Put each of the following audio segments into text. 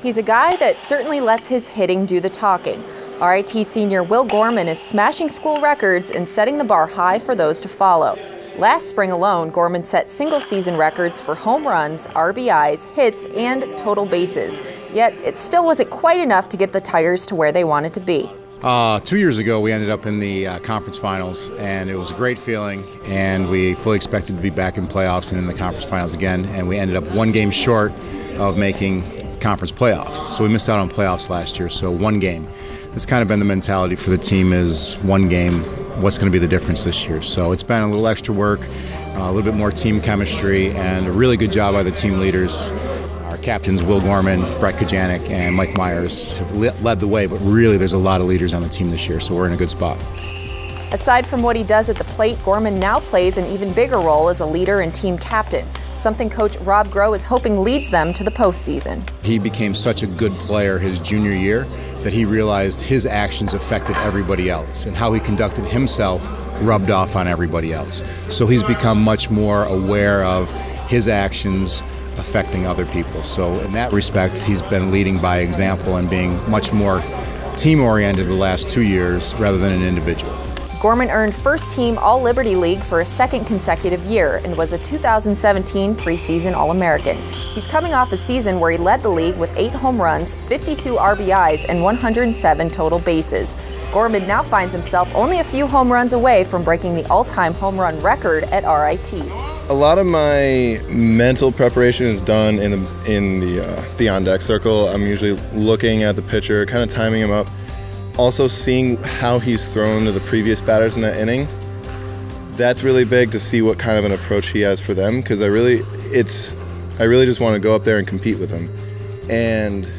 He's a guy that certainly lets his hitting do the talking. RIT senior Will Gorman is smashing school records and setting the bar high for those to follow. Last spring alone, Gorman set single-season records for home runs, RBIs, hits, and total bases. Yet it still wasn't quite enough to get the Tigers to where they wanted to be. 2 years ago, we ended up in the conference finals, and it was a great feeling, and we fully expected to be back in playoffs and in the conference finals again, and we ended up one game short of making conference playoffs. So we missed out on playoffs last year, so one game. It's kind of been the mentality for the team is one game, what's going to be the difference this year. So it's been a little extra work, a little bit more team chemistry, and a really good job by the team leaders. Our captains, Will Gorman, Brett Kajanik, and Mike Myers have led the way, but really there's a lot of leaders on the team this year, so we're in a good spot. Aside from what he does at the plate, Gorman now plays an even bigger role as a leader and team captain, something coach Rob Groh is hoping leads them to the postseason. He became such a good player his junior year that he realized his actions affected everybody else, and how he conducted himself rubbed off on everybody else. So he's become much more aware of his actions affecting other people. So in that respect, he's been leading by example and being much more team-oriented the last 2 years rather than an individual. Gorman earned first-team All-Liberty League for a second consecutive year and was a 2017 preseason All-American. He's coming off a season where he led the league with 8 home runs, 52 RBIs, and 107 total bases. Gorman now finds himself only a few home runs away from breaking the all-time home run record at RIT. A lot of my mental preparation is done in the on-deck circle. I'm usually looking at the pitcher, kind of timing him up. Also seeing how he's thrown to the previous batters in that inning. That's really big to see what kind of an approach he has for them, because I really just want to go up there and compete with him. And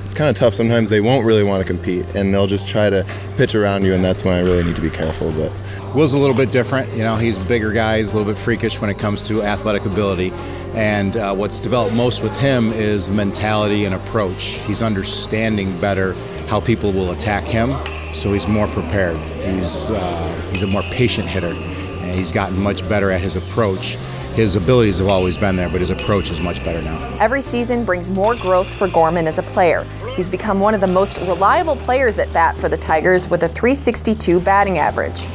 it's kind of tough. Sometimes they won't really want to compete, and they'll just try to pitch around you, and that's when I really need to be careful. But Will's a little bit different. You know, he's a bigger guy. He's a little bit freakish when it comes to athletic ability. And what's developed most with him is mentality and approach. He's understanding better how people will attack him, so he's more prepared. He's a more patient hitter, and he's gotten much better at his approach. His abilities have always been there, but his approach is much better now. Every season brings more growth for Gorman as a player. He's become one of the most reliable players at bat for the Tigers with a .362 batting average.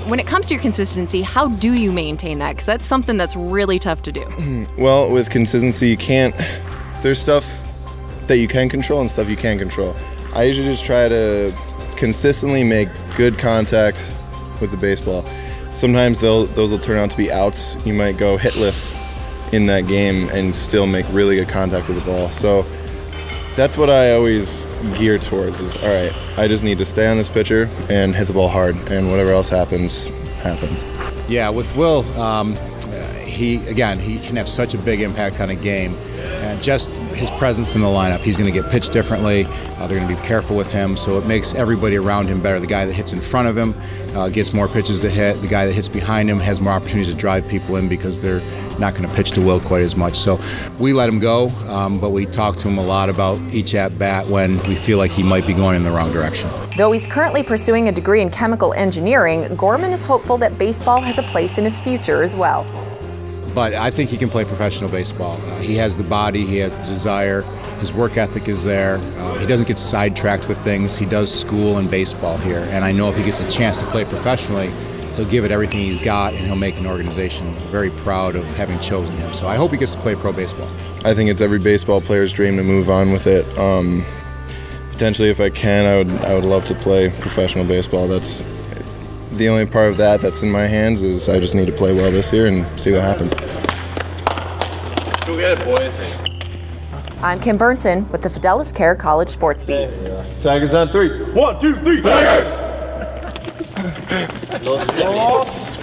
When it comes to your consistency, how do you maintain that? Because that's something that's really tough to do. Well, with consistency, you can't. There's stuff that you can control and stuff you can't control. I usually just try to consistently make good contact with the baseball. Sometimes those will turn out to be outs. You might go hitless in that game and still make really good contact with the ball. So that's what I always gear towards is, all right, I just need to stay on this pitcher and hit the ball hard, and whatever else happens, happens. Yeah, with Will, he can have such a big impact on a game. And just his presence in the lineup, he's going to get pitched differently. They're going to be careful with him, so it makes everybody around him better. The guy that hits in front of him gets more pitches to hit. The guy that hits behind him has more opportunities to drive people in because they're not going to pitch to Will quite as much. So we let him go, but we talk to him a lot about each at-bat when we feel like he might be going in the wrong direction. Though he's currently pursuing a degree in chemical engineering, Gorman is hopeful that baseball has a place in his future as well. But I think he can play professional baseball. He has the body, he has the desire, his work ethic is there. He doesn't get sidetracked with things. He does school and baseball here. And I know if he gets a chance to play professionally, he'll give it everything he's got, and he'll make an organization very proud of having chosen him. So I hope he gets to play pro baseball. I think it's every baseball player's dream to move on with it. Potentially, if I can, I would love to play professional baseball. That's the only part of that that's in my hands. Is I just need to play well this year and see what happens. Go get it, boys. I'm Kim Burnson with the Fidelis Care College Sports Beat. Tigers on 3. 1, 2, 3, Tigers! Los Tigres.